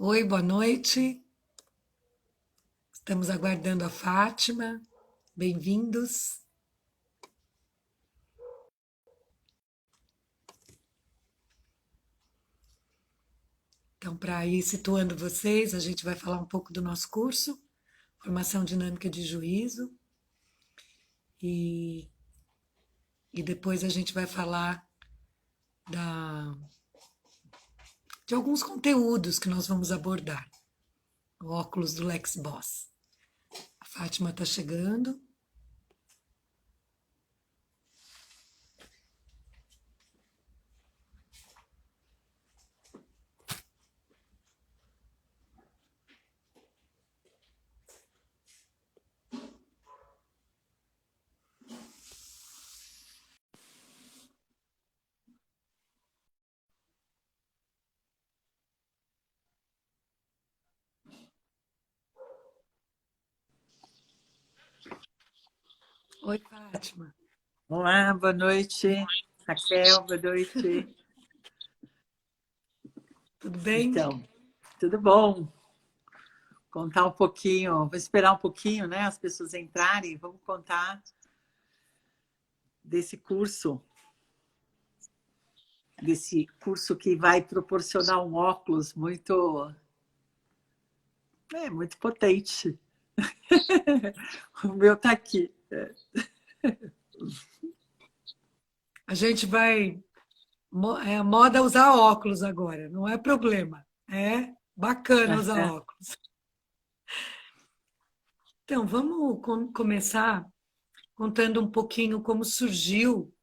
Oi, boa noite. Estamos aguardando a Fátima. Bem-vindos. Então, para ir situando vocês, a gente vai falar um pouco do nosso curso, Formação Dinâmica de Juízo, e, e depois a gente vai falar da, de alguns conteúdos que nós vamos abordar. O óculos do Lex Boss. A Fátima está chegando. Oi, Fátima. Olá, boa noite. Raquel, boa noite. Tudo bem? Então, tudo bom? Contar um pouquinho, vou esperar um pouquinho, né? As pessoas entrarem, vamos contar desse curso que vai proporcionar um óculos muito potente. O meu está aqui. A gente vai. É moda usar óculos agora, não é problema. É bacana usar óculos. Então, vamos começar contando um pouquinho como surgiu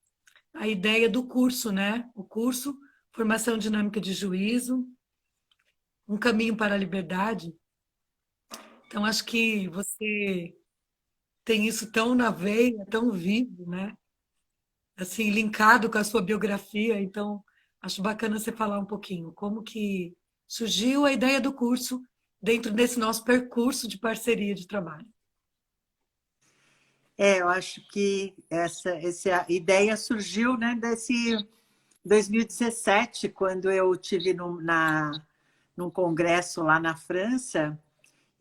a ideia do curso, né? O curso Formação Dinâmica de Juízo, um caminho para a liberdade. Então, acho que você tem isso tão na veia, tão vivo, né? Assim, linkado com a sua biografia. Então, acho bacana você falar um pouquinho como que surgiu a ideia do curso dentro desse nosso percurso de parceria de trabalho. Eu acho que essa ideia surgiu, né, desse 2017, quando eu tive num congresso lá na França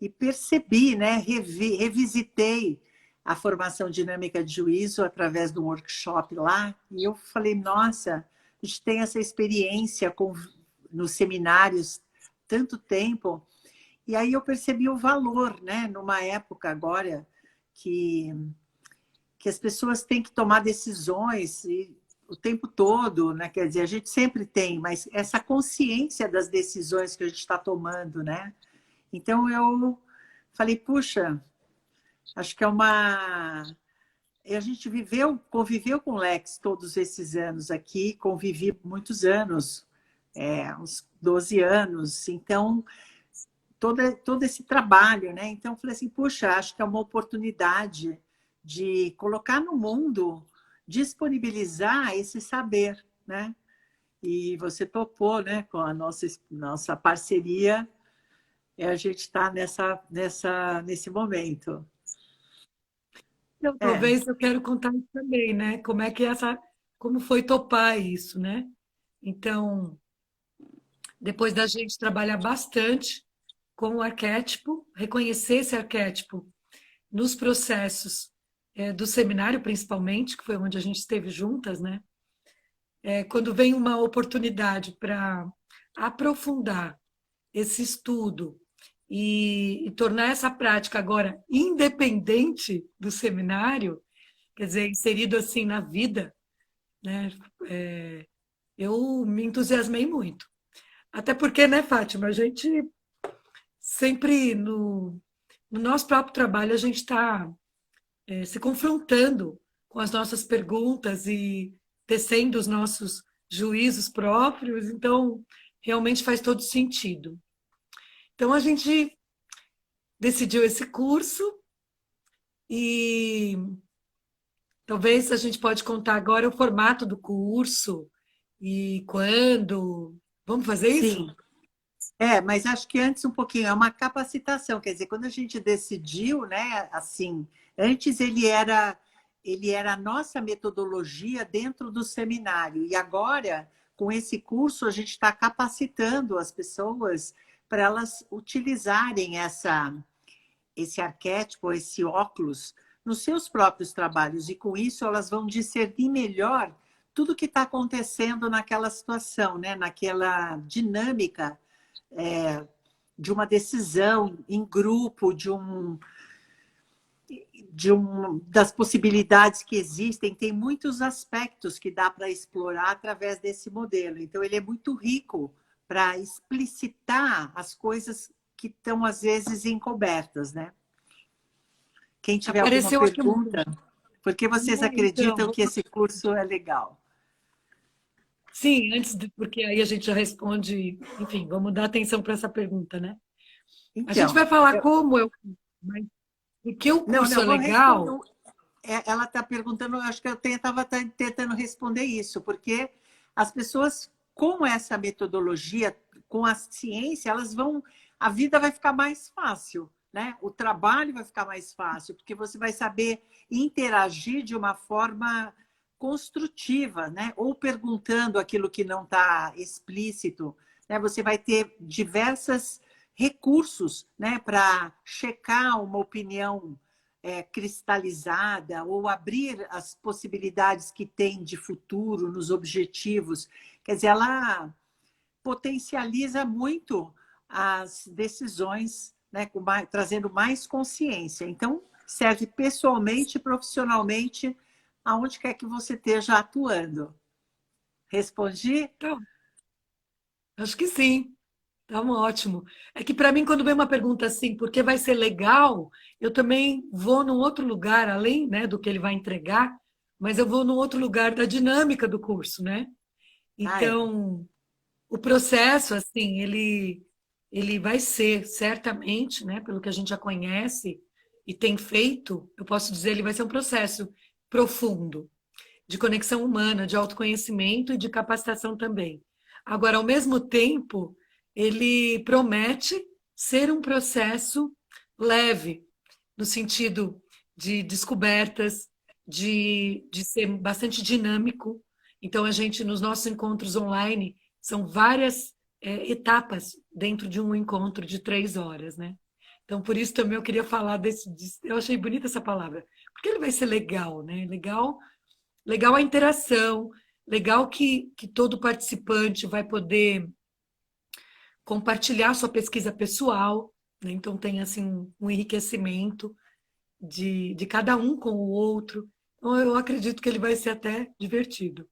e percebi, né, revisitei a formação dinâmica de juízo através de um workshop lá, e eu falei, nossa, a gente tem essa experiência nos seminários tanto tempo, e aí eu percebi o valor, né, numa época agora que as pessoas têm que tomar decisões o tempo todo, né? Quer dizer, a gente sempre tem, mas essa consciência das decisões que a gente está tomando, né? Então eu falei, puxa, acho que é uma. E a gente conviveu com o Lex todos esses anos aqui, convivi muitos anos, uns 12 anos, então todo esse trabalho, né? Então eu falei assim, puxa, acho que é uma oportunidade de colocar no mundo, disponibilizar esse saber, né? E você topou, né, com a nossa parceria, e a gente está nesse momento. Então, É, talvez eu quero contar isso também, né? Como é que como foi topar isso, né? Então, depois da gente trabalhar bastante com o arquétipo, reconhecer esse arquétipo nos processos do seminário, principalmente, que foi onde a gente esteve juntas, né? Quando vem uma oportunidade para aprofundar esse estudo e tornar essa prática agora independente do seminário, quer dizer, inserido assim na vida, né? Eu me entusiasmei muito. Até porque, né, Fátima, a gente sempre no nosso próprio trabalho a gente está se confrontando com as nossas perguntas e tecendo os nossos juízos próprios, então realmente faz todo sentido. Então a gente decidiu esse curso e talvez a gente pode contar agora o formato do curso e quando. Vamos fazer isso? sim. Mas acho que antes um pouquinho, é uma capacitação, quer dizer, quando a gente decidiu, né, assim, antes ele era a nossa metodologia dentro do seminário, e agora, com esse curso, a gente está capacitando as pessoas para elas utilizarem esse arquétipo, esse óculos, nos seus próprios trabalhos. E com isso elas vão discernir melhor tudo que está acontecendo naquela situação, né? Naquela dinâmica de uma decisão em grupo, das possibilidades que existem. Tem muitos aspectos que dá para explorar através desse modelo. Então, ele é muito rico para explicitar as coisas que estão, às vezes, encobertas, né? Quem tiver alguma Apareceu aqui pergunta, por que vocês então, acreditam que esse curso é legal? sim, porque aí a gente já responde, enfim, vamos dar atenção para essa pergunta, né? A gente Então, vai falar como eu, mas porque o não, curso não, é vou responder. legal. Ela está perguntando, acho que eu estava tentando responder isso, porque as pessoas com essa metodologia, com a ciência, a vida vai ficar mais fácil, né? O trabalho vai ficar mais fácil, porque você vai saber interagir de uma forma construtiva, né? Ou perguntando aquilo que não está explícito, né? Você vai ter diversos recursos, né, para checar uma opinião cristalizada ou abrir as possibilidades que tem de futuro nos objetivos. Quer dizer, ela potencializa muito as decisões, né, trazendo mais consciência. Então, serve pessoalmente e profissionalmente aonde quer que você esteja atuando. Respondi? Então, acho que sim. Tá ótimo. É que para mim, quando vem uma pergunta assim, porque vai ser legal, eu também vou num outro lugar, além, né, do que ele vai entregar, mas eu vou num outro lugar da dinâmica do curso, né? Ah, é. Então, o processo, assim, ele vai ser certamente, né, pelo que a gente já conhece e tem feito, eu posso dizer, ele vai ser um processo profundo de conexão humana, de autoconhecimento e de capacitação também. Agora, ao mesmo tempo, ele promete ser um processo leve, no sentido de descobertas, de ser bastante dinâmico. Então, a gente, nos nossos encontros online, são várias etapas dentro de um encontro de 3 horas, né? Então, por isso também eu queria falar eu achei bonita essa palavra, porque ele vai ser legal, né? Legal a interação, legal que todo participante vai poder compartilhar sua pesquisa pessoal, né? Então tem assim um enriquecimento de cada um com o outro. Então eu acredito que ele vai ser até divertido.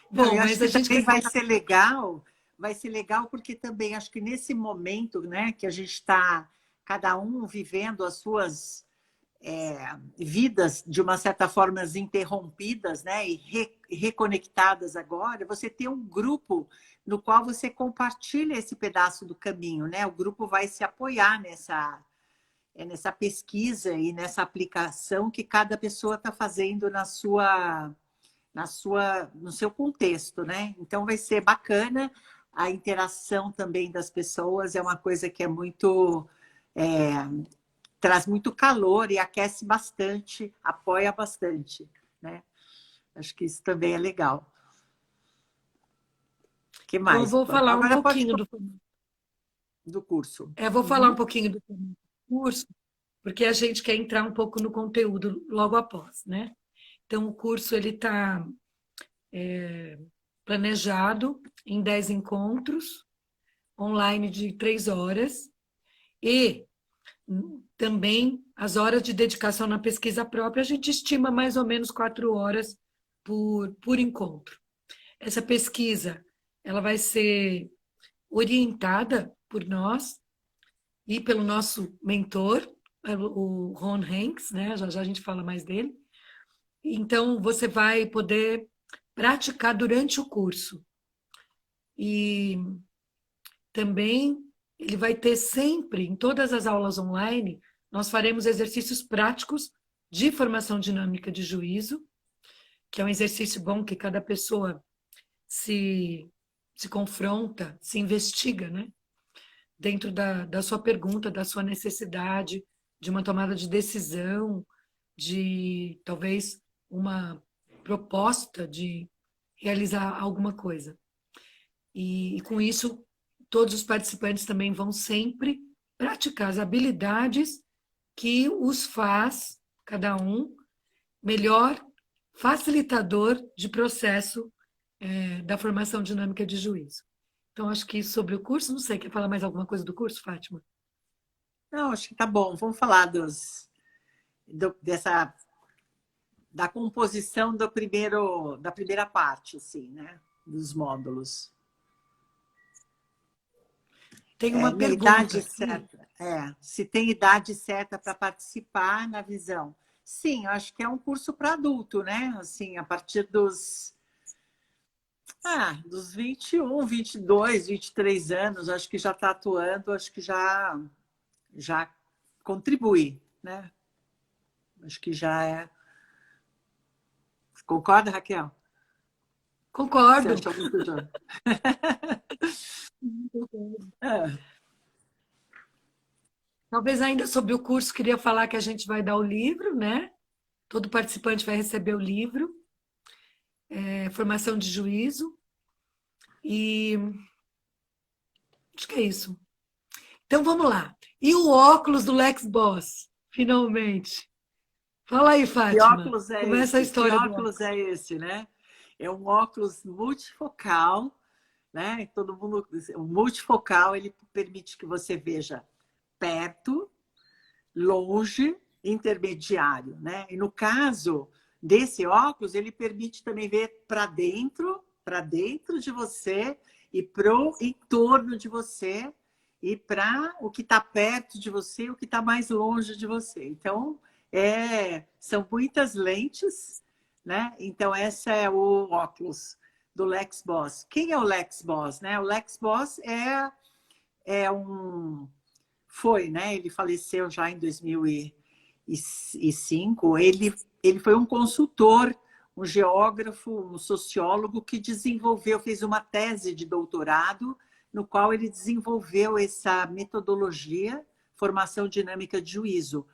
Não, Bom, eu acho mas a que gente também quer falar. vai ser legal porque também acho que nesse momento, né, que a gente está cada um vivendo as suas vidas de uma certa forma interrompidas, né, e reconectadas agora, você tem um grupo no qual você compartilha esse pedaço do caminho, né? O grupo vai se apoiar nessa pesquisa e nessa aplicação que cada pessoa está fazendo no seu contexto, né? Então vai ser bacana. A interação também das pessoas é uma coisa que é muito traz muito calor e aquece bastante, apoia bastante, né? Acho que isso também é legal. O que Então eu mais? vou falar um Agora pode pouquinho do curso. vou falar um Uhum. pouquinho do curso, porque a gente quer entrar um pouco no conteúdo logo após, né? Então o curso ele está planejado em 10 encontros online de 3 horas e também as horas de dedicação na pesquisa própria, a gente estima mais ou menos 4 horas por encontro. Essa pesquisa ela vai ser orientada por nós e pelo nosso mentor, o Ron Hanks, né? Já já a gente fala mais dele. Então, você vai poder praticar durante o curso. E também ele vai ter sempre, em todas as aulas online, nós faremos exercícios práticos de formação dinâmica de juízo, que é um exercício bom que cada pessoa se, se confronta, se investiga, né? Dentro da sua pergunta, da sua necessidade, de uma tomada de decisão, de talvez uma proposta de realizar alguma coisa. E com isso, todos os participantes também vão sempre praticar as habilidades que os faz, cada um, melhor facilitador de processo da formação dinâmica de juízo. Então, acho que sobre o curso, não sei, quer falar mais alguma coisa do curso, Fátima? Não, acho que tá bom. Vamos falar da composição da primeira parte, assim, né? Dos módulos. Tem uma Minha pergunta idade aqui. certa. Se tem idade certa para participar na visão. Sim, eu acho que é um curso para adulto, né? Assim, a partir dos 21, 22, 23 anos, acho que já está atuando, acho que já contribui, né? Acho que já é. Concorda, Raquel? Você Concordo. achou muito jovem? É. Talvez ainda sobre o curso, queria falar que a gente vai dar o livro, né? Todo participante vai receber o livro, formação de juízo, e acho que é isso. Então vamos lá. E o óculos do Lex Boss, finalmente. Fala aí, Que Fátima. óculos é Começa a esse? Que história do óculos óculos. é esse, né? É um óculos multifocal, né? Todo mundo, o multifocal, ele permite que você veja perto, longe, intermediário, né? E no caso desse óculos, ele permite também ver para dentro de você e para o entorno de você e para o que está perto de você, o que está mais longe de você. Então, são muitas lentes, né? Então, esse é o óculos do Lex Boss. Quem é o Lex Boss, né? O Lex Boss é um foi, né? Ele faleceu já em 2005. Ele foi um consultor, um geógrafo, um sociólogo que fez uma tese de doutorado, no qual ele desenvolveu essa metodologia, formação dinâmica de juízo,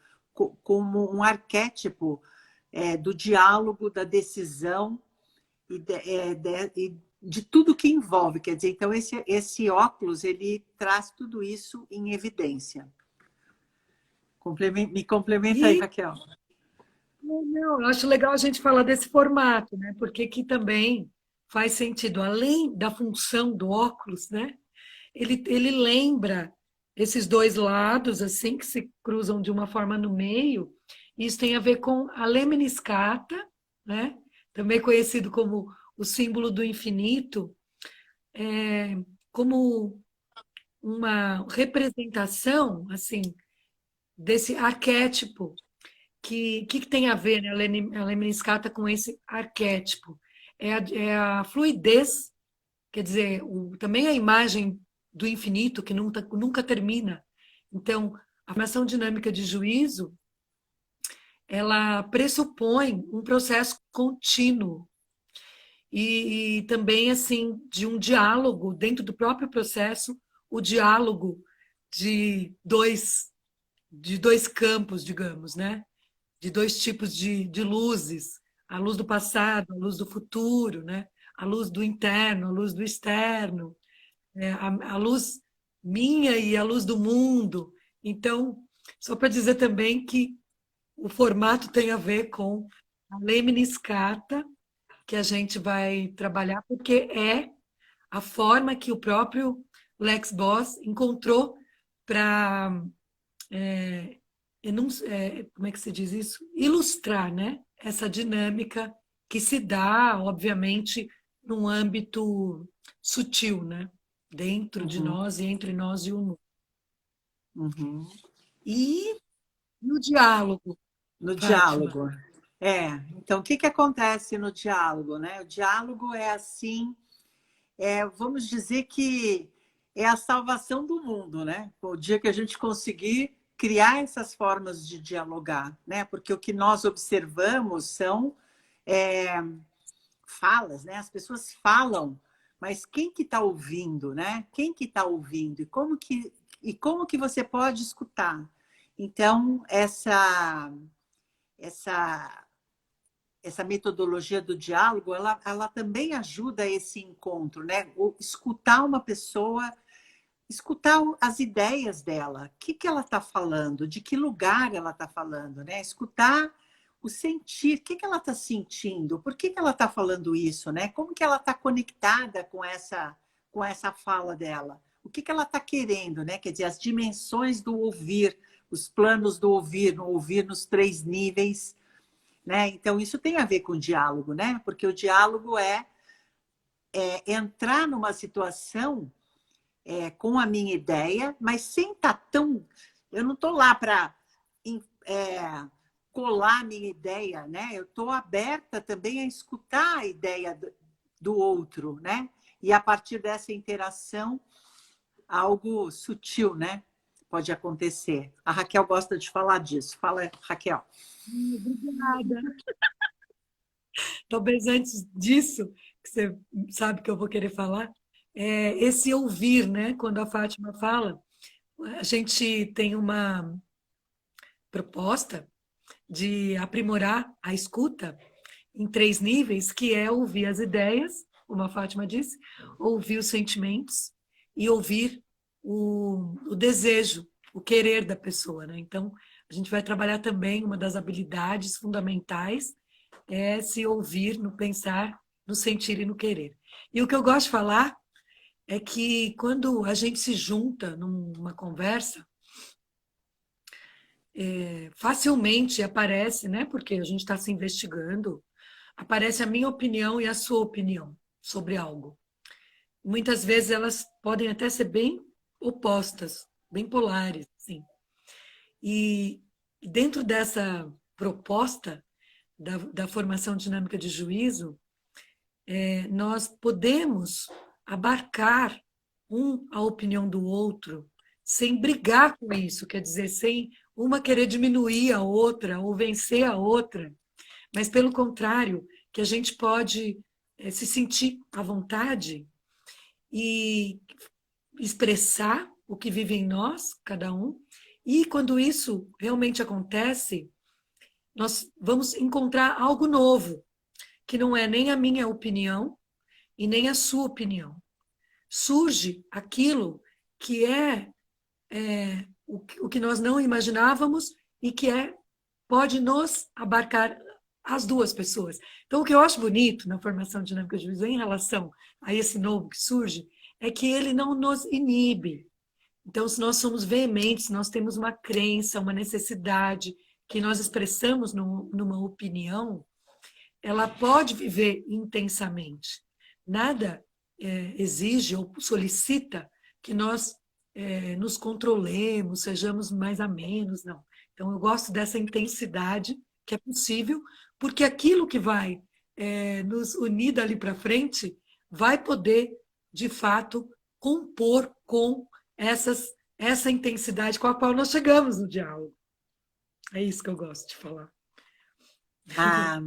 como um arquétipo do diálogo, da decisão e de tudo que envolve. Quer dizer, então esse óculos ele traz tudo isso em evidência. Me complementa aí, E Raquel. não, eu acho legal a gente falar desse formato, né? Porque que também faz sentido, além da função do óculos, né? Ele lembra esses dois lados, assim, que se cruzam de uma forma no meio. Isso tem a ver com a lemniscata, né? Também conhecido como o símbolo do infinito, como uma representação, assim, desse arquétipo que tem a ver, né, a lemniscata com esse arquétipo? É a fluidez, quer dizer, também a imagem do infinito que nunca termina. Então, a formação dinâmica de juízo, ela pressupõe um processo contínuo e também assim de um diálogo dentro do próprio processo, o diálogo de dois campos, digamos, né? De dois tipos de luzes, a luz do passado, a luz do futuro, né? A luz do interno, a luz do externo, a luz minha e a luz do mundo. Então, só para dizer também que o formato tem a ver com a lemniscata, que a gente vai trabalhar, porque é a forma que o próprio Lex Boss encontrou para como é que se diz isso? Ilustrar, né? Essa dinâmica que se dá, obviamente, num âmbito sutil, né? Dentro de Uhum, nós e entre nós e o mundo. uhum. E no diálogo, No Fátima. diálogo. Então, o que acontece no diálogo, né? O diálogo é assim, vamos dizer que é a salvação do mundo, né? O dia que a gente conseguir criar essas formas de dialogar, né? Porque o que nós observamos são é, falas, né? As pessoas falam, mas quem que está ouvindo, né? Quem que está ouvindo e como que você pode escutar? Então essa essa metodologia do diálogo, ela também ajuda a esse encontro, né? Escutar uma pessoa escutar as ideias dela, o que ela está falando, de que lugar ela está falando, né? Escutar o sentir, o que ela está sentindo, por que ela está falando isso, né? Como que ela está conectada com essa fala dela? O que ela está querendo, né? Quer dizer, as dimensões do ouvir, os planos do ouvir, no ouvir nos 3 níveis, né? Então, isso tem a ver com o diálogo, né? Porque o diálogo é entrar numa situação com a minha ideia, mas sem estar tão... Eu não estou lá para colar a minha ideia, né? Eu estou aberta também a escutar a ideia do outro, né? E a partir dessa interação, algo sutil, né? Pode acontecer. A Raquel gosta de falar disso. Fala, Raquel. Obrigada. Talvez antes disso, que você sabe que eu vou querer falar, é esse ouvir, né? Quando a Fátima fala, a gente tem uma proposta de aprimorar a escuta em 3 níveis, que é ouvir as ideias, como a Fátima disse, ouvir os sentimentos e ouvir o desejo, o querer da pessoa, né? Então, a gente vai trabalhar também, uma das habilidades fundamentais é se ouvir no pensar, no sentir e no querer. E o que eu gosto de falar é que quando a gente se junta numa conversa, facilmente aparece, né? Porque a gente está se investigando, aparece a minha opinião e a sua opinião sobre algo. Muitas vezes elas podem até ser bem opostas, bem polares, sim. E dentro dessa proposta da formação dinâmica de juízo, nós podemos abarcar a opinião do outro sem brigar com isso, quer dizer, sem uma querer diminuir a outra ou vencer a outra, mas pelo contrário, que a gente pode se sentir à vontade e expressar o que vive em nós, cada um, e quando isso realmente acontece, nós vamos encontrar algo novo, que não é nem a minha opinião e nem a sua opinião. Surge aquilo que o que nós não imaginávamos e que pode nos abarcar as duas pessoas. Então, o que eu acho bonito na formação dinâmica de juízo em relação a esse novo que surge é que ele não nos inibe. Então, se nós somos veementes, nós temos uma crença, uma necessidade que nós expressamos numa opinião, ela pode viver intensamente. Nada exige ou solicita que nós nos controlemos, sejamos mais a menos, não. Então, eu gosto dessa intensidade que é possível, porque aquilo que vai nos unir dali para frente vai poder, de fato, compor com essa intensidade com a qual nós chegamos no diálogo. É isso que eu gosto de falar. Ah,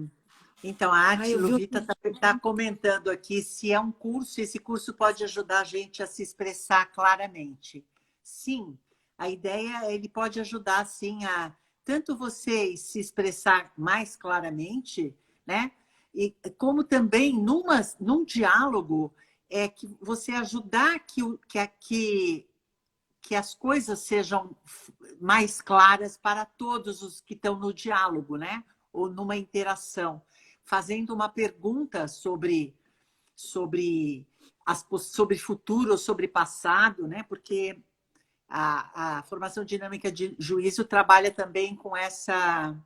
então, a Ah, eu Átila vi Vita está comentando aqui se é um curso, esse curso pode ajudar a gente a se expressar claramente. Sim, a ideia, ele pode ajudar, sim, a tanto você se expressar mais claramente, né? E como também num diálogo, que você ajudar que as coisas sejam mais claras para todos os que estão no diálogo, né? Ou numa interação, fazendo uma pergunta sobre futuro ou sobre passado, né? Porque a formação dinâmica de juízo trabalha também com essa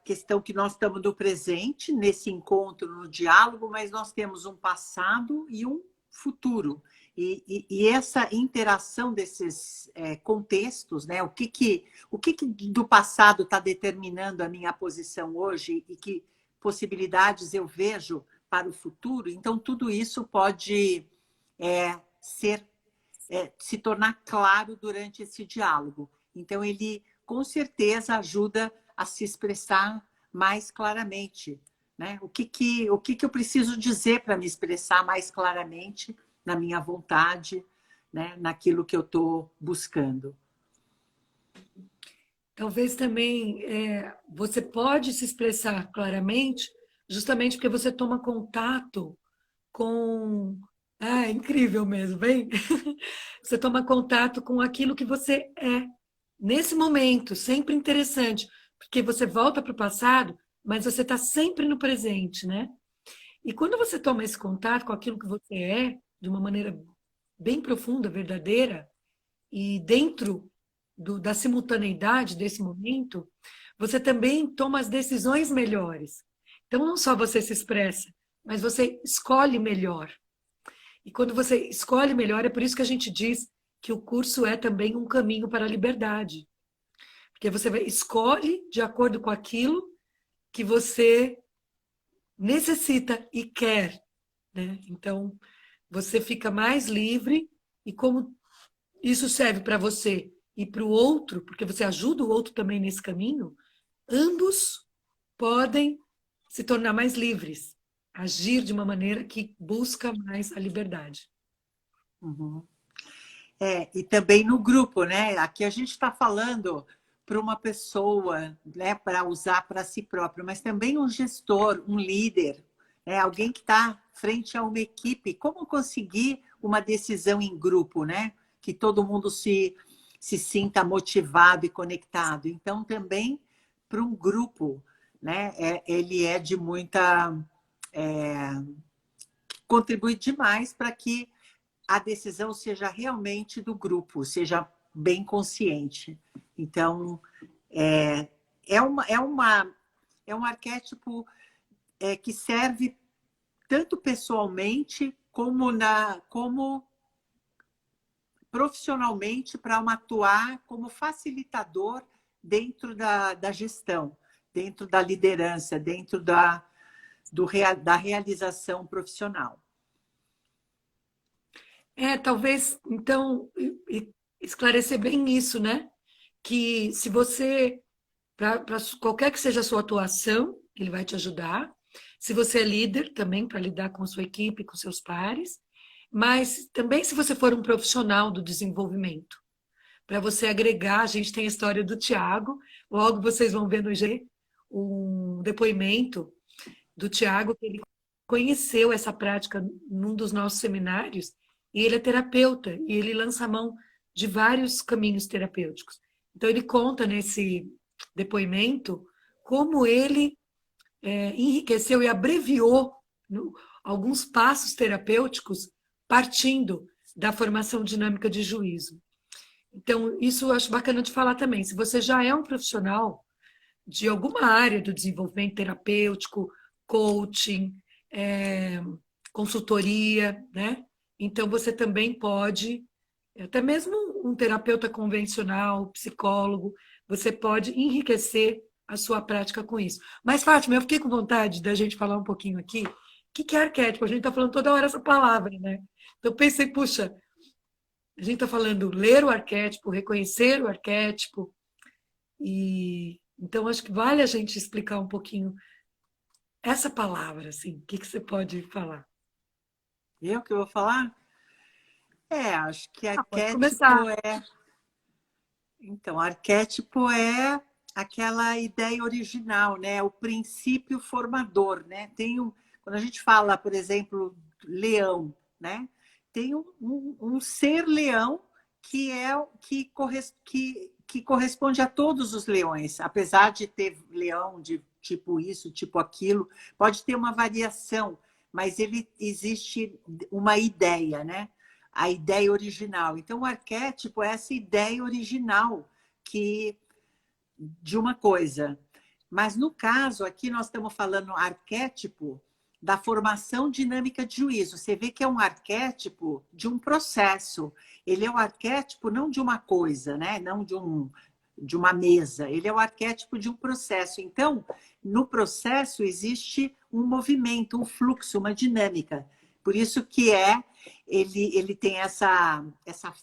questão que nós estamos no presente, nesse encontro, no diálogo, mas nós temos um passado e um futuro. E essa interação desses contextos, né? O que do passado está determinando a minha posição hoje e que possibilidades eu vejo para o futuro? Então, tudo isso pode se tornar claro durante esse diálogo. Então, ele, com certeza, ajuda a se expressar mais claramente, né? O que eu preciso dizer para me expressar mais claramente na minha vontade, né? Naquilo que eu estou buscando. Talvez também você pode se expressar claramente, justamente porque você toma contato com Ah, é incrível mesmo, bem? Você toma contato com aquilo que você é nesse momento, sempre interessante, porque você volta para o passado, mas você está sempre no presente, né? E quando você toma esse contato com aquilo que você é, de uma maneira bem profunda, verdadeira, e dentro da simultaneidade desse momento, você também toma as decisões melhores. Então, não só você se expressa, mas você escolhe melhor. E quando você escolhe melhor, é por isso que a gente diz que o curso é também um caminho para a liberdade. Porque você escolhe de acordo com aquilo que você necessita e quer, né? Então, você fica mais livre e como isso serve para você e para o outro, porque você ajuda o outro também nesse caminho, ambos podem se tornar mais livres, agir de uma maneira que busca mais a liberdade. Uhum. E também no grupo, né? Aqui a gente está falando para uma pessoa, né, para usar para si próprio, mas também um gestor, um líder, né, alguém que está frente a uma equipe. Como conseguir uma decisão em grupo, né? Que todo mundo se sinta motivado e conectado. Então, também para um grupo, né? Ele é de muita. É, contribui demais para que a decisão seja realmente do grupo, seja bem consciente. Então, é, é, uma, é, uma, é um arquétipo que serve tanto pessoalmente como profissionalmente para atuar como facilitador dentro da gestão, dentro da liderança, dentro da realização profissional. Talvez, então, esclarecer bem isso, né? Que se você, para qualquer que seja a sua atuação, ele vai te ajudar. Se você é líder, também para lidar com a sua equipe, com seus pares. Mas também se você for um profissional do desenvolvimento, para você agregar, a gente tem a história do Tiago, logo vocês vão ver no G um depoimento do Tiago, que ele conheceu essa prática num dos nossos seminários, e ele é terapeuta, e ele lança a mão de vários caminhos terapêuticos. Então, ele conta nesse depoimento como ele enriqueceu e abreviou alguns passos terapêuticos partindo da formação dinâmica de juízo. Então, isso eu acho bacana de falar também. Se você já é um profissional de alguma área do desenvolvimento terapêutico, coaching, é, consultoria, né? Então você também pode, até mesmo um terapeuta convencional, psicólogo, você pode enriquecer a sua prática com isso. Mas, Fátima, eu fiquei com vontade da gente falar um pouquinho aqui. O que é arquétipo? A gente está falando toda hora essa palavra, né? Então, eu pensei, puxa, a gente está falando ler o arquétipo, reconhecer o arquétipo, e então acho que vale a gente explicar um pouquinho essa palavra, assim. O que você pode falar? Eu que vou falar? Acho que Ah, pode começar. arquétipo é aquela ideia original, né? O princípio formador, né? Quando a gente fala, por exemplo, leão, né? Tem um ser leão que que corresponde a todos os leões, apesar de ter leão de tipo isso, tipo aquilo, pode ter uma variação, mas ele existe uma ideia, né? A ideia original. Então, o arquétipo é essa ideia original que de uma coisa. Mas, no caso, aqui nós estamos falando arquétipo da formação dinâmica de juízo. Você vê que é um arquétipo de um processo. Ele é o arquétipo não de uma coisa, né? Não de uma mesa. Ele é o arquétipo de um processo. Então, no processo existe um movimento, um fluxo, uma dinâmica. Por isso que ele tem essa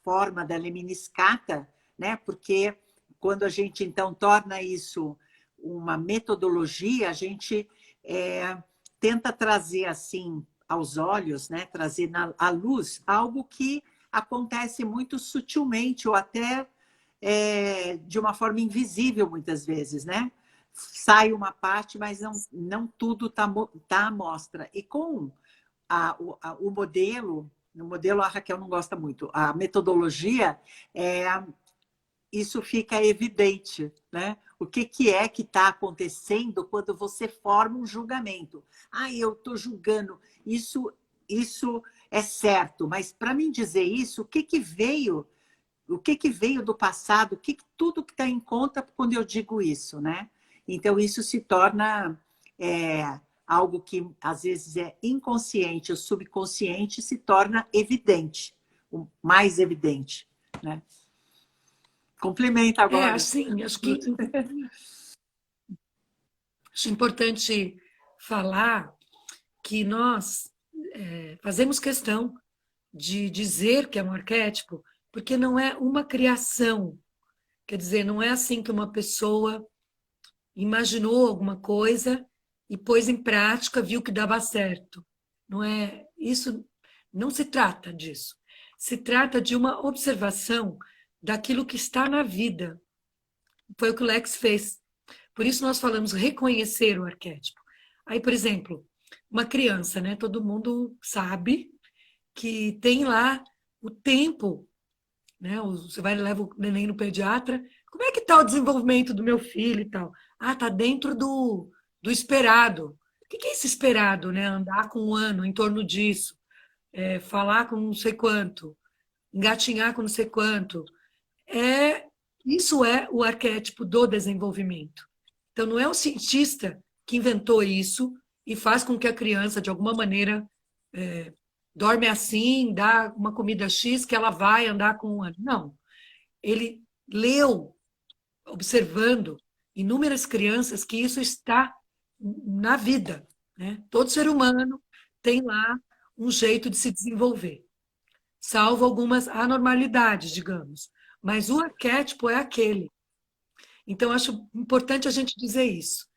forma da lemniscata, né? Porque quando a gente, então, torna isso uma metodologia, a gente tenta trazer, assim, aos olhos, né? Trazer à luz algo que acontece muito sutilmente ou até de uma forma invisível, muitas vezes, né? Sai uma parte, mas não tudo está à mostra. E com o modelo no modelo a Raquel não gosta muito, a metodologia, isso fica evidente, né? O que é que está acontecendo quando você forma um julgamento? Ah, eu estou julgando, isso é certo, mas para mim dizer isso, o que veio do passado, tudo que está em conta quando eu digo isso, né? Então, isso se torna algo que às vezes é inconsciente, o subconsciente se torna evidente, o mais evidente, né? Complementa agora. Assim, acho importante falar que nós fazemos questão de dizer que é um arquétipo, porque não é uma criação. Quer dizer, não é assim que uma pessoa imaginou alguma coisa e pôs em prática, viu que dava certo. Não é isso, não se trata disso. Se trata de uma observação daquilo que está na vida. Foi o que o Lex fez. Por isso nós falamos reconhecer o arquétipo. Aí, por exemplo, uma criança, né? Todo mundo sabe que tem lá o tempo, né? Você vai e leva o neném no pediatra. Como é que está o desenvolvimento do meu filho e tal? Ah, está dentro do esperado. O que é esse esperado, né? Andar com um ano em torno disso, falar com não sei quanto, engatinhar com não sei quanto. Isso é o arquétipo do desenvolvimento. Então, não é o cientista que inventou isso e faz com que a criança, de alguma maneira, dorme assim, dá uma comida X que ela vai andar com um ano. Não. Ele leu, observando inúmeras crianças, que isso está na vida, né? Todo ser humano tem lá um jeito de se desenvolver, salvo algumas anormalidades, digamos. Mas o arquétipo é aquele. Então, acho importante a gente dizer isso.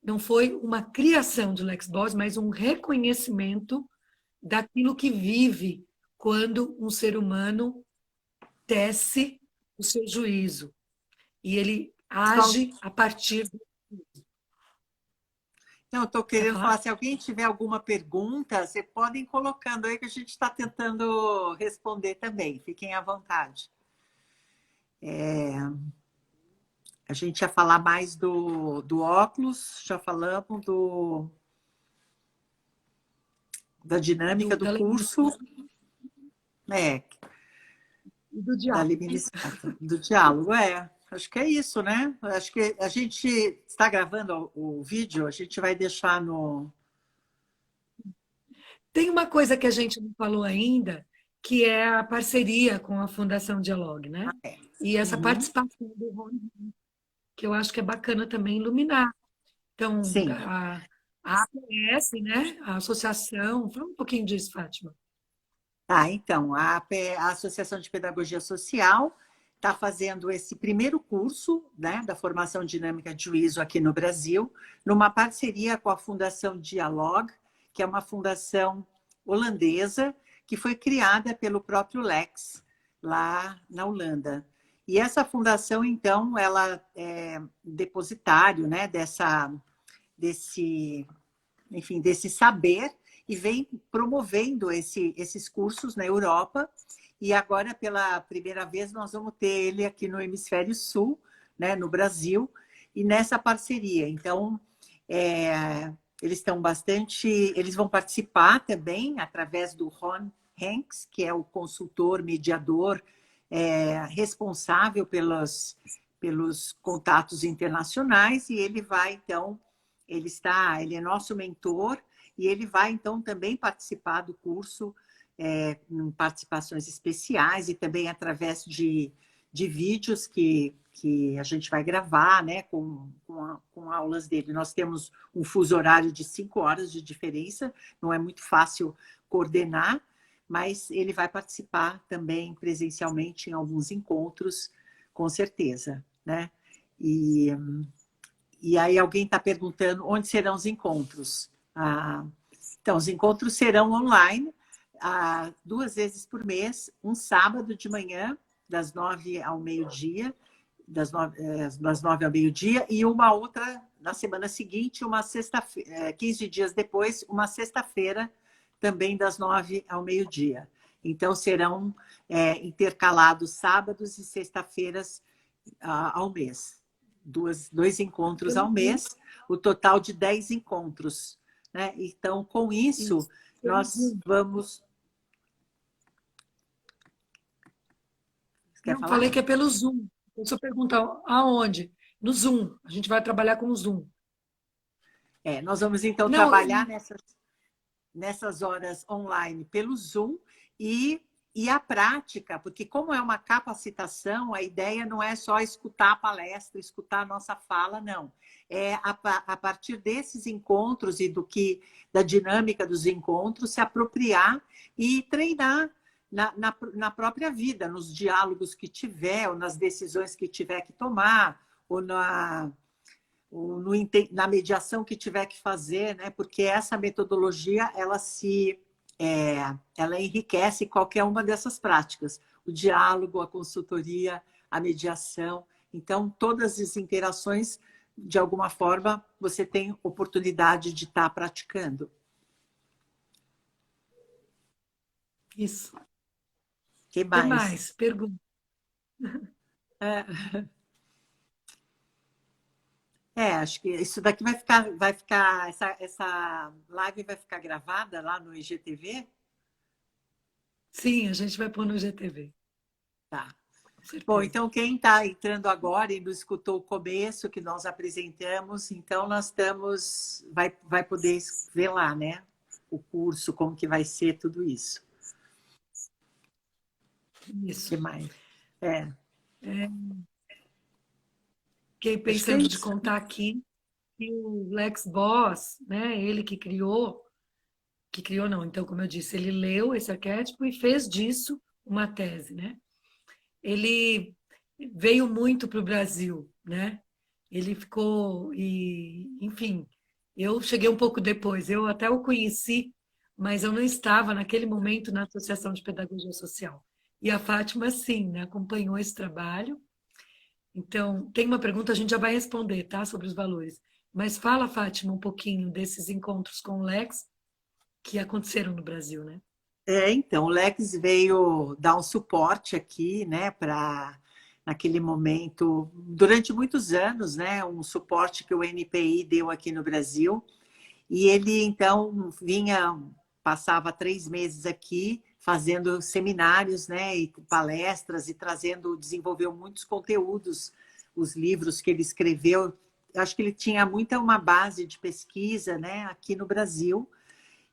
Não foi uma criação de Lex Boss, mas um reconhecimento daquilo que vive quando um ser humano tece o seu juízo e ele age a partir do... Não, estou Quer querendo falar, falar? se alguém tiver alguma pergunta, você podem ir colocando aí que a gente está tentando responder também. Fiquem à vontade. A gente ia falar mais do óculos, já falamos da dinâmica do Da curso, do da diálogo. Liminiscata, do diálogo. Acho que é isso, né? Acho que a gente está gravando o vídeo, a gente vai deixar no... Tem uma coisa que a gente não falou ainda, que é a parceria com a Fundação Dialogue, né? E essa Uhum. participação do Rony, que eu acho que é bacana também iluminar. Então, Sim. a APS, né? A associação, fala um pouquinho disso, Fátima. Então, a Associação de Pedagogia Social está fazendo esse primeiro curso, né, da formação dinâmica de juízo aqui no Brasil, numa parceria com a Fundação Dialogue, que é uma fundação holandesa que foi criada pelo próprio Lex, lá na Holanda. E essa fundação, então, ela é depositário, né, desse saber, e vem promovendo esses cursos na Europa. E agora, pela primeira vez, nós vamos ter ele aqui no Hemisfério Sul, né, no Brasil, e nessa parceria. Então, eles estão bastante... Eles vão participar também através do Ron Hanks, que é o consultor, mediador, responsável pelos contatos internacionais, e ele vai, então... Ele é nosso mentor, e ele vai, então, também participar do curso em participações especiais e também através de vídeos que a gente vai gravar, né, com aulas dele. Nós temos um fuso horário de 5 horas de diferença, não é muito fácil coordenar, mas ele vai participar também presencialmente em alguns encontros, com certeza, né? E aí alguém está perguntando onde serão os encontros. Então, os encontros serão online, 2 vezes por mês, um sábado de manhã, das 9 ao meio-dia, das 9 ao meio-dia, e uma outra na semana seguinte, uma sexta-feira, 15 dias depois, uma sexta-feira, também das 9 ao meio-dia. Então, serão intercalados sábados e sexta-feiras ao mês. Dois encontros ao mês, o total de 10 encontros. Né? Então, com isso, nós vamos... Quer Não, falar? falei que é pelo Zoom. Eu só perguntar aonde? No Zoom. A gente vai trabalhar com o Zoom. Nós vamos, então, Não, trabalhar nessas horas online pelo Zoom e a prática, porque como é uma capacitação, a ideia não é só escutar a palestra, escutar a nossa fala, não. É a partir desses encontros e da dinâmica dos encontros, se apropriar e treinar na própria vida, nos diálogos que tiver, ou nas decisões que tiver que tomar, ou na mediação que tiver que fazer, né? Porque essa metodologia, ela enriquece qualquer uma dessas práticas. O diálogo, a consultoria, a mediação. Então, todas as interações, de alguma forma, você tem oportunidade de estar praticando. isso. Que O que mais? mais? Pergunta. Acho que isso daqui essa live vai ficar gravada lá no IGTV? Sim, a gente vai pôr no GTV. Tá. Com certeza. Bom, então quem está entrando agora e não escutou o começo que nós apresentamos, então vai poder ver lá, né? O curso, como que vai ser tudo isso. Isso. O que mais? Fiquei Acho que é pensando de isso. contar aqui que o Lex Boss, né, ele que criou não, então, como eu disse, ele leu esse arquétipo e fez disso uma tese, né? Ele veio muito para o Brasil, né? Ele ficou, enfim, eu cheguei um pouco depois, eu até o conheci, mas eu não estava naquele momento na Associação de Pedagogia Social. E a Fátima, sim, né, acompanhou esse trabalho. Então, tem uma pergunta, a gente já vai responder, tá? Sobre os valores. Mas fala, Fátima, um pouquinho desses encontros com o Lex que aconteceram no Brasil, né? Então, o Lex veio dar um suporte aqui, né, naquele momento, durante muitos anos, né, um suporte que o NPI deu aqui no Brasil. E ele, então, passava 3 meses aqui, fazendo seminários, né, e palestras, e desenvolveu muitos conteúdos, os livros que ele escreveu. Acho que ele tinha uma base de pesquisa, né, aqui no Brasil,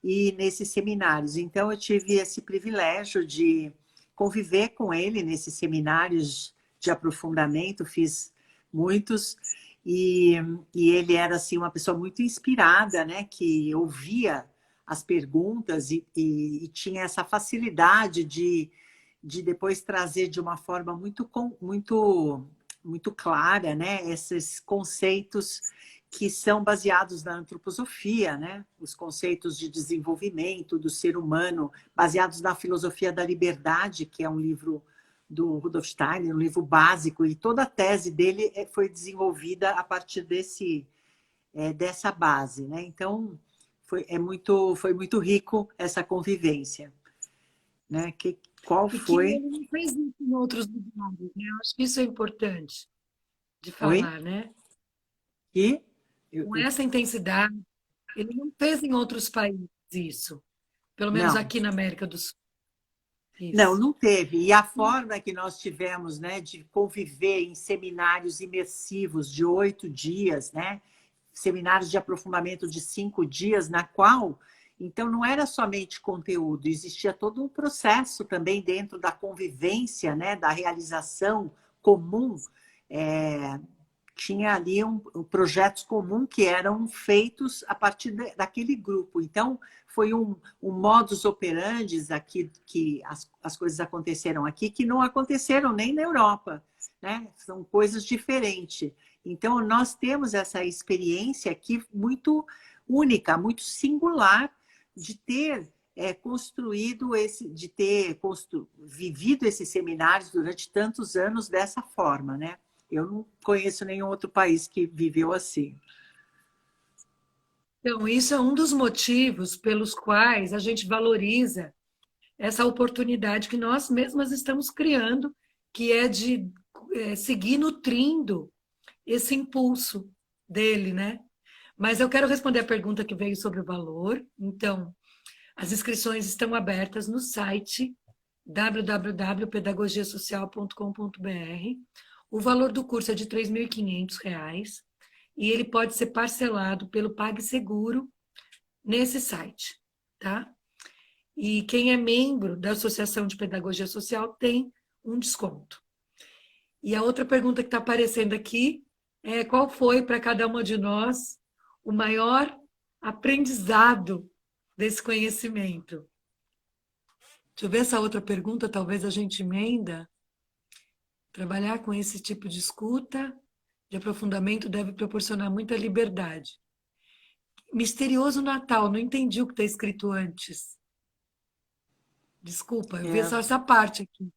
e nesses seminários. Então, eu tive esse privilégio de conviver com ele nesses seminários de aprofundamento, fiz muitos, e ele era assim, uma pessoa muito inspirada, né? Que ouvia as perguntas e tinha essa facilidade de depois trazer de uma forma muito clara, né? Esses conceitos que são baseados na antroposofia, né? Os conceitos de desenvolvimento do ser humano, baseados na filosofia da liberdade, que é um livro do Rudolf Steiner, um livro básico, e toda a tese dele foi desenvolvida a partir dessa base, né? Então, foi muito rico essa convivência, né? Qual E que foi? ele não fez isso em outros lugares, né? Eu acho que isso é importante de Oi? falar, né? E Com essa intensidade, ele não fez em outros países isso, pelo menos não. aqui na América do Sul. Não, Isso. não teve. E a forma que nós tivemos, né, de conviver em seminários imersivos de 8 dias, né, seminários de aprofundamento de 5 dias, na qual, então, não era somente conteúdo, existia todo um processo também dentro da convivência, né, da realização comum. Tinha ali projetos comuns que eram feitos a partir daquele grupo. Então, foi um modus operandi aqui, que as coisas aconteceram aqui, que não aconteceram nem na Europa, né? São coisas diferentes. Então, nós temos essa experiência aqui muito única, muito singular, de ter vivido esses seminários durante tantos anos dessa forma, né? Eu não conheço nenhum outro país que viveu assim. Então, isso é um dos motivos pelos quais a gente valoriza essa oportunidade que nós mesmas estamos criando, que é de seguir nutrindo esse impulso dele, né? Mas eu quero responder a pergunta que veio sobre o valor. Então, as inscrições estão abertas no site www.pedagogiasocial.com.br. O valor do curso é de R$ 3.500 e ele pode ser parcelado pelo PagSeguro nesse site, tá? E quem é membro da Associação de Pedagogia Social tem um desconto. E a outra pergunta que está aparecendo aqui é qual foi para cada uma de nós o maior aprendizado desse conhecimento? Deixa eu ver essa outra pergunta, talvez a gente emenda. Trabalhar com esse tipo de escuta, de aprofundamento, deve proporcionar muita liberdade. Misterioso Natal, não entendi o que está escrito antes. Desculpa, eu vi É, só essa parte aqui.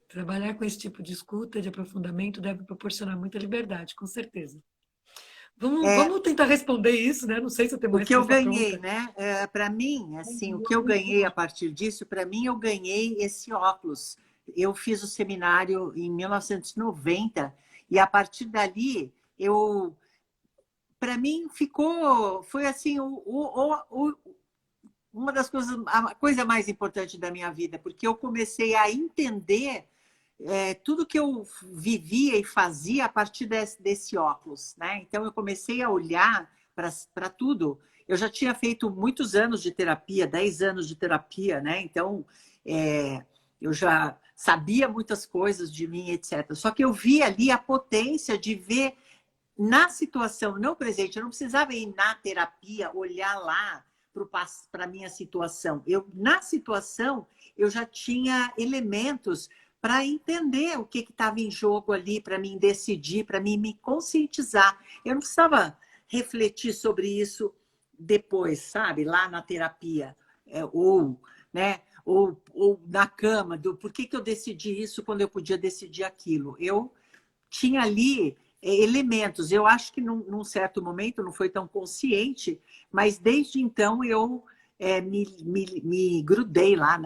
Trabalhar com esse tipo de escuta, de aprofundamento, deve proporcionar muita liberdade, com certeza. é, Vamos tentar responder isso, né? Não sei se eu tenho uma o que eu resposta ganhei, pronta. né? Para mim, assim, o que eu ganhei a partir disso, para mim, eu ganhei esse óculos. Eu fiz o seminário em 1990 e a partir dali eu, para mim, foi assim uma das coisas, a coisa mais importante da minha vida, porque eu comecei a entender tudo que eu vivia e fazia a partir desse óculos, né? Então eu comecei a olhar para tudo. Eu já tinha feito muitos anos de terapia, 10 anos de terapia, né? Então eu já sabia muitas coisas de mim, etc. Só que eu vi ali a potência de ver na situação, não presente, eu não precisava ir na terapia, olhar lá para a minha situação. Na situação, eu já tinha elementos para entender o que estava em jogo ali, para mim decidir, para mim me conscientizar. Eu não precisava refletir sobre isso depois, sabe? Lá na terapia. Né? Ou na cama, do por que eu decidi isso quando eu podia decidir aquilo. Eu tinha ali elementos. Eu acho que num certo momento não foi tão consciente, mas desde então eu me grudei lá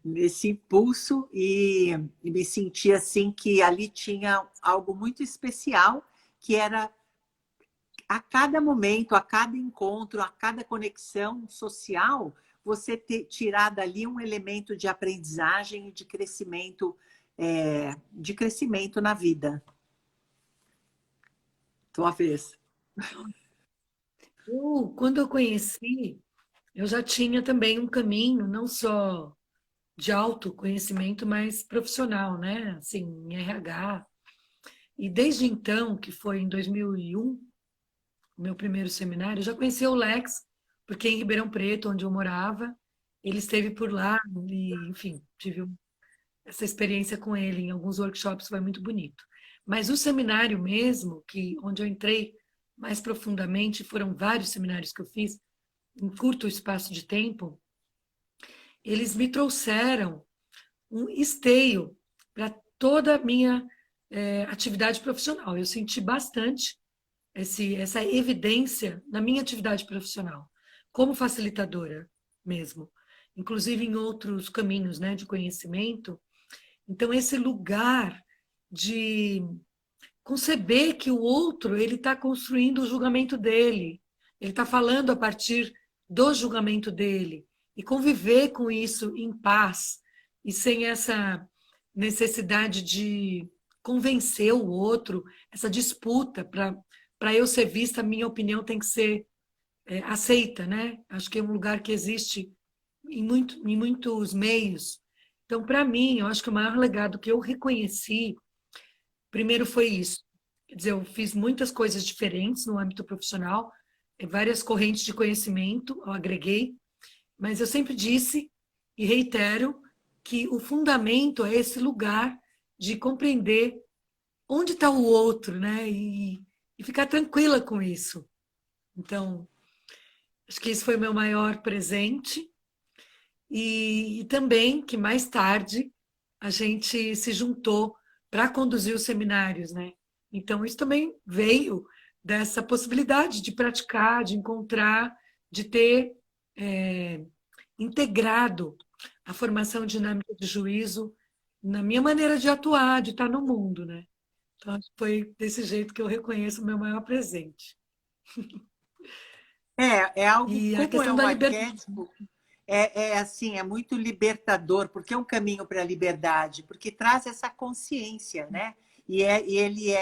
nesse impulso e me senti assim que ali tinha algo muito especial, que era a cada momento, a cada encontro, a cada conexão social, você tirar dali um elemento de aprendizagem e de crescimento na vida. Tua vez. Quando eu conheci, eu já tinha também um caminho, não só de autoconhecimento, mas profissional, né? Assim, em RH. E desde então, que foi em 2001, o meu primeiro seminário, eu já conhecia o Lex, porque em Ribeirão Preto, onde eu morava, ele esteve por lá e, enfim, tive essa experiência com ele em alguns workshops, foi muito bonito. Mas o seminário mesmo, onde eu entrei mais profundamente, foram vários seminários que eu fiz em curto espaço de tempo, eles me trouxeram um esteio para toda a minha atividade profissional. Eu senti bastante essa evidência na minha atividade profissional, como facilitadora mesmo, inclusive em outros caminhos, né, de conhecimento. Então, esse lugar de conceber que o outro ele está construindo o julgamento dele, ele está falando a partir do julgamento dele, e conviver com isso em paz e sem essa necessidade de convencer o outro, essa disputa para eu ser vista, a minha opinião tem que ser aceita, né? Acho que é um lugar que existe em muitos meios. Então, para mim, eu acho que o maior legado que eu reconheci, primeiro foi isso. Quer dizer, eu fiz muitas coisas diferentes no âmbito profissional, várias correntes de conhecimento, eu agreguei, mas eu sempre disse e reitero que o fundamento é esse lugar de compreender onde está o outro, né? E ficar tranquila com isso. Então, acho que esse foi o meu maior presente. E também que mais tarde a gente se juntou para conduzir os seminários, né? Então, isso também veio dessa possibilidade de praticar, de encontrar, de ter integrado a formação dinâmica de juízo na minha maneira de atuar, de estar no mundo, né? Então, acho que foi desse jeito que eu reconheço o meu maior presente. É algo, E a como é questão um da liberdade. arquétipo, assim, é muito libertador, porque é um caminho para a liberdade, porque traz essa consciência, né? Ele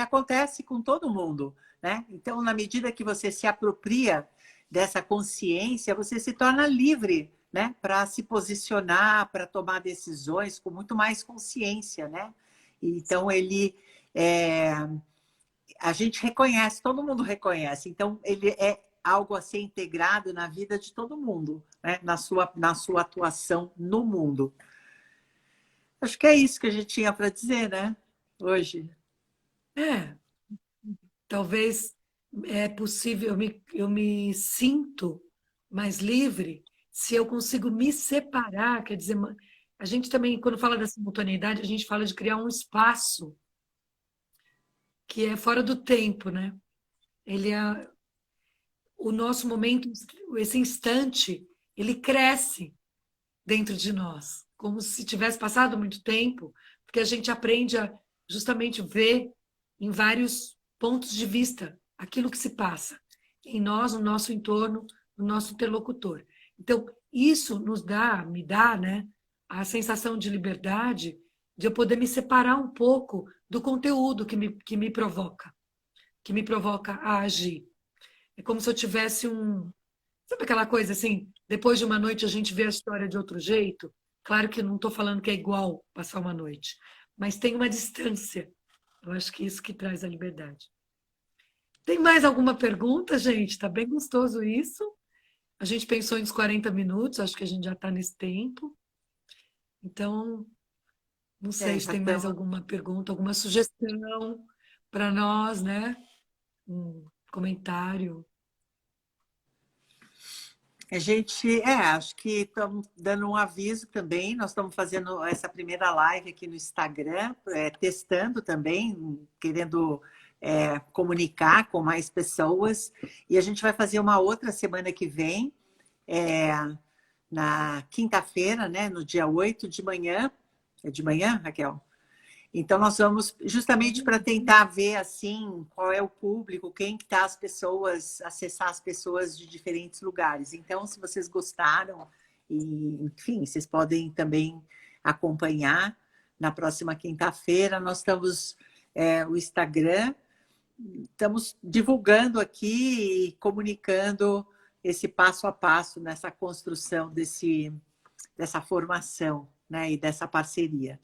acontece com todo mundo, né? Então, na medida que você se apropria dessa consciência, você se torna livre, né? Para se posicionar, para tomar decisões com muito mais consciência, né? Então, é, a gente reconhece, todo mundo reconhece. Então, ele é algo a ser integrado na vida de todo mundo, né? Na sua atuação no mundo. Acho que é isso que a gente tinha para dizer, né? Hoje. É, talvez é possível, eu me sinto mais livre se eu consigo me separar, quer dizer, a gente também, quando fala da simultaneidade, a gente fala de criar um espaço que é fora do tempo, né? Ele é o nosso momento, esse instante, ele cresce dentro de nós, como se tivesse passado muito tempo, porque a gente aprende a justamente ver em vários pontos de vista aquilo que se passa em nós, no nosso entorno, no nosso interlocutor. Então, isso me dá, né, a sensação de liberdade de eu poder me separar um pouco do conteúdo que me provoca a agir. É como se eu tivesse um. Sabe aquela coisa assim? Depois de uma noite a gente vê a história de outro jeito? Claro que não estou falando que é igual passar uma noite, mas tem uma distância. Eu acho que isso que traz a liberdade. Tem mais alguma pergunta, gente? Está bem gostoso isso. A gente pensou em uns 40 minutos, acho que a gente já está nesse tempo. Então, não sei se Já tem mais estamos. alguma pergunta, alguma sugestão para nós, né? Um comentário. A gente, acho que estamos dando um aviso também. Nós estamos fazendo essa primeira live aqui no Instagram, testando também, querendo comunicar com mais pessoas. E a gente vai fazer uma outra semana que vem, é, na quinta-feira, né, no dia 8 de manhã. É de manhã, Raquel? Então, nós vamos justamente para tentar ver assim qual é o público, quem que tá as pessoas, acessar as pessoas de diferentes lugares. Então, se vocês gostaram, enfim, vocês podem também acompanhar. Na próxima quinta-feira, nós estamos o Instagram, estamos divulgando aqui e comunicando esse passo a passo nessa construção dessa formação, né, e dessa parceria.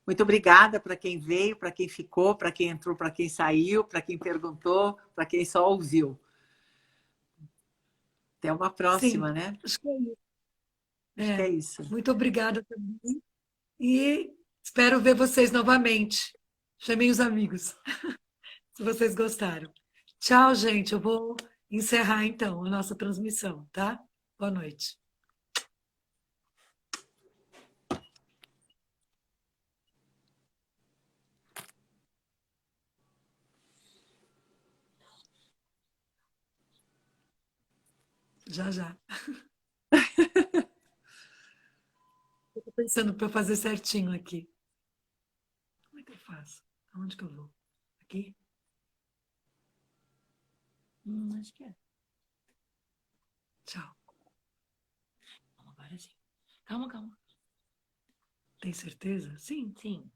Muito obrigada para quem veio, para quem ficou, para quem entrou, para quem saiu, para quem perguntou, para quem só ouviu. Até uma Sim, próxima, né? acho que é isso. Acho que é É, isso. muito obrigada também. E espero ver vocês novamente. Chamem os amigos, se vocês gostaram. Tchau, gente. Eu vou encerrar então a nossa transmissão, tá? Boa noite. Já, já. Estou pensando para fazer certinho aqui. Como é que eu faço? Aonde que eu vou? Aqui? Acho que é. Tchau. Agora sim. Calma, calma. Tem certeza? Sim. Sim.